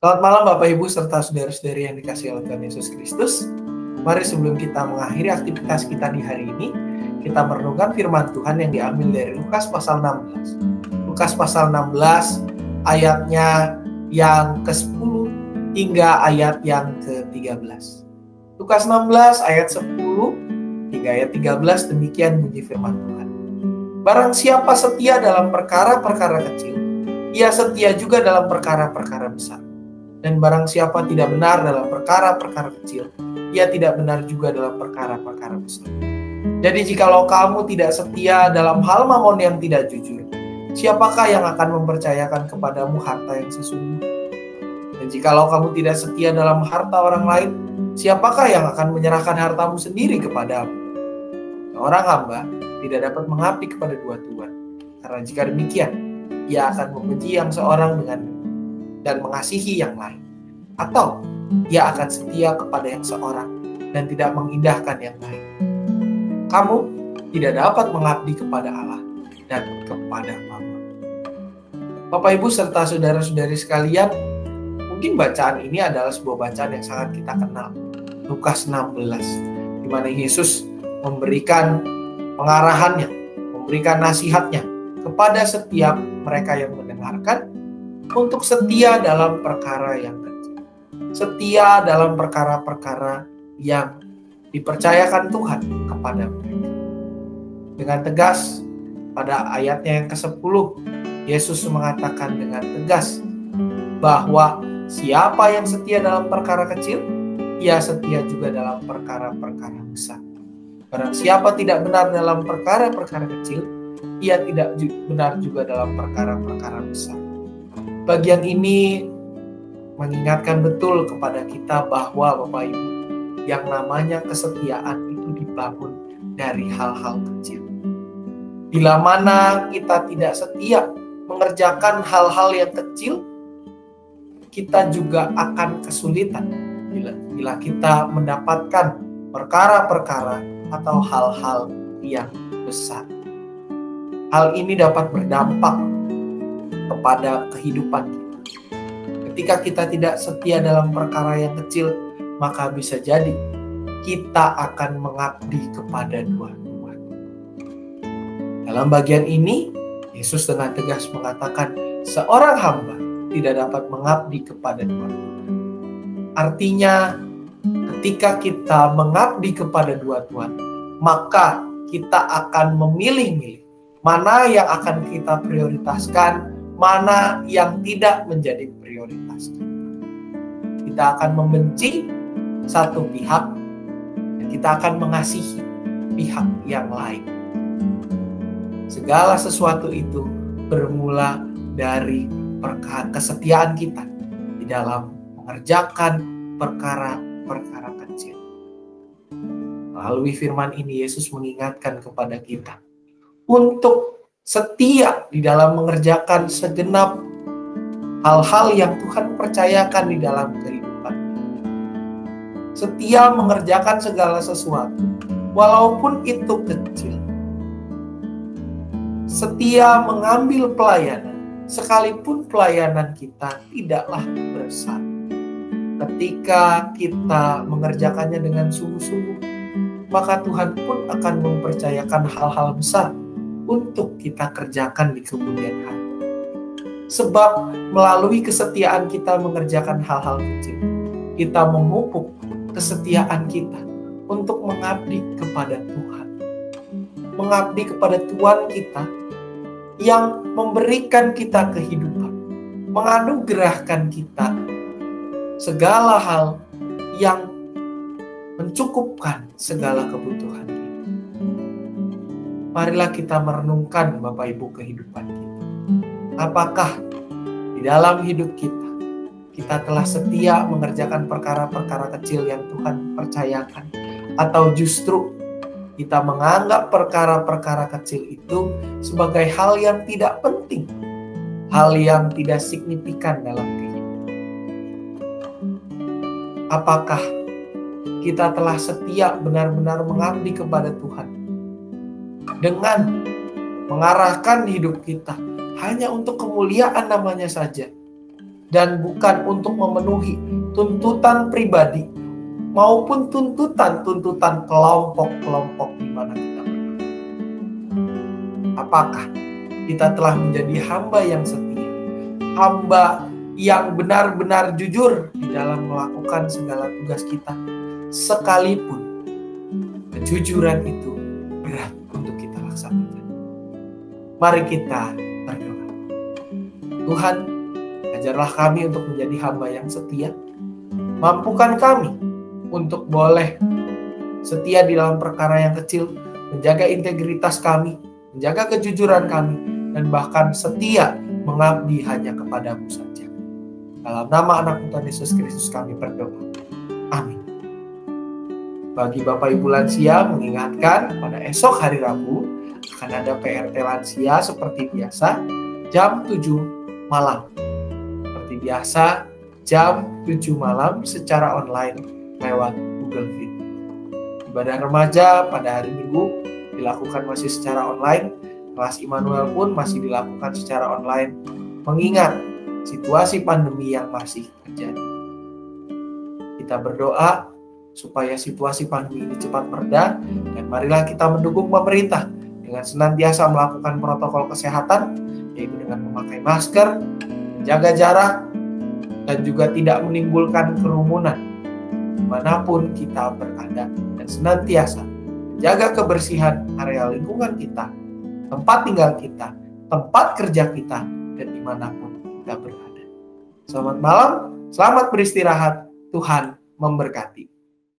Selamat malam Bapak Ibu serta saudara-saudari yang dikasihi oleh Tuhan Yesus Kristus. Mari sebelum kita mengakhiri aktivitas kita di hari ini, kita merenungkan firman Tuhan yang diambil dari Lukas pasal 16. Lukas pasal 16 ayatnya yang ke-10 hingga ayat yang ke-13. Lukas 16 ayat 10 hingga ayat 13 demikian bunyi firman Tuhan. Barang siapa setia dalam perkara-perkara kecil, ia setia juga dalam perkara-perkara besar. Dan barang siapa tidak benar dalam perkara-perkara kecil, ia tidak benar juga dalam perkara-perkara besar. Jadi jikalau kamu tidak setia dalam hal mamon yang tidak jujur, siapakah yang akan mempercayakan kepadamu harta yang sesungguhnya? Dan jikalau kamu tidak setia dalam harta orang lain, siapakah yang akan menyerahkan hartamu sendiri kepadamu? Seorang hamba tidak dapat mengabdi kepada dua tuan, karena jika demikian, ia akan membenci yang seorang dan mengasihi yang lain, atau ia akan setia kepada yang seorang dan tidak mengindahkan yang lain. Kamu tidak dapat mengabdi kepada Allah dan kepada Mammon. Bapak Ibu serta saudara-saudari sekalian, mungkin bacaan ini adalah sebuah bacaan yang sangat kita kenal, Lukas 16, di mana Yesus memberikan pengarahannya, memberikan nasihatnya kepada setiap mereka yang mendengarkan untuk setia dalam perkara yang kecil, setia dalam perkara-perkara yang dipercayakan Tuhan kepada mereka. Dengan tegas, pada ayatnya yang ke-10, Yesus mengatakan dengan tegas bahwa siapa yang setia dalam perkara kecil, ia setia juga dalam perkara-perkara besar. Barang siapa tidak benar dalam perkara-perkara kecil, ia tidak benar juga dalam perkara-perkara besar. Bagian ini mengingatkan betul kepada kita bahwa Bapak Ibu, yang namanya kesetiaan itu dibangun dari hal-hal kecil. Bila mana kita tidak setia mengerjakan hal-hal yang kecil, kita juga akan kesulitan bila kita mendapatkan perkara-perkara atau hal-hal yang besar. Hal ini dapat berdampak kepada kehidupan kita. Ketika kita tidak setia dalam perkara yang kecil, maka bisa jadi kita akan mengabdi kepada dua tuan. Dalam bagian ini, Yesus dengan tegas mengatakan, seorang hamba tidak dapat mengabdi kepada dua tuan. Artinya, ketika kita mengabdi kepada dua tuan, maka kita akan memilih-milih mana yang akan kita prioritaskan, mana yang tidak menjadi prioritas kita. Kita akan membenci satu pihak dan kita akan mengasihi pihak yang lain. Segala sesuatu itu bermula dari kesetiaan kita di dalam mengerjakan perkara-perkara kecil. Melalui firman ini Yesus mengingatkan kepada kita untuk setia di dalam mengerjakan segenap hal-hal yang Tuhan percayakan di dalam kehidupan. Setia mengerjakan segala sesuatu, walaupun itu kecil. Setia mengambil pelayanan, sekalipun pelayanan kita tidaklah besar. Ketika kita mengerjakannya dengan sungguh-sungguh, maka Tuhan pun akan mempercayakan hal-hal besar untuk kita kerjakan di kemudian hari. Sebab melalui kesetiaan kita mengerjakan hal-hal kecil, kita memupuk kesetiaan kita untuk mengabdi kepada Tuhan. Mengabdi kepada Tuhan kita yang memberikan kita kehidupan, menganugerahkan kita segala hal yang mencukupkan segala kebutuhan kita. Marilah kita merenungkan Bapak Ibu kehidupan kita. Apakah di dalam hidup kita telah setia mengerjakan perkara-perkara kecil yang Tuhan percayakan? Atau justru kita menganggap perkara-perkara kecil itu sebagai hal yang tidak penting, hal yang tidak signifikan dalam kehidupan? Apakah kita telah setia benar-benar mengabdi kepada Tuhan dengan mengarahkan hidup kita hanya untuk kemuliaan namanya saja, dan bukan untuk memenuhi tuntutan pribadi maupun tuntutan kelompok-kelompok di mana kita berada. Apakah kita telah menjadi hamba yang setia, hamba yang benar-benar jujur di dalam melakukan segala tugas kita, sekalipun kejujuran itu berat untuk kita laksanakan? Mari kita berdoa. Tuhan, ajarlah kami untuk menjadi hamba yang setia. Mampukan kami untuk boleh setia di dalam perkara yang kecil, menjaga integritas kami, menjaga kejujuran kami, dan bahkan setia mengabdi hanya kepadamu saja. Dalam nama anak Tuhan Yesus Kristus kami berdoa. Amin. Bagi Bapak Ibu lansia, mengingatkan pada esok hari Rabu akan ada PRT lansia seperti biasa jam 7 malam. Seperti biasa jam 7 malam secara online lewat Google Meet. Ibadah remaja pada hari Minggu dilakukan masih secara online. Kelas Immanuel pun masih dilakukan secara online, mengingat situasi pandemi yang masih terjadi. Kita berdoa supaya situasi pandemi ini cepat mereda, dan marilah kita mendukung pemerintah dengan senantiasa melakukan protokol kesehatan, yaitu dengan memakai masker, menjaga jarak, dan juga tidak menimbulkan kerumunan dimanapun kita berada, dan senantiasa menjaga kebersihan area lingkungan kita, tempat tinggal kita, tempat kerja kita, dan dimanapun kita berada. Selamat malam, selamat beristirahat, Tuhan memberkati.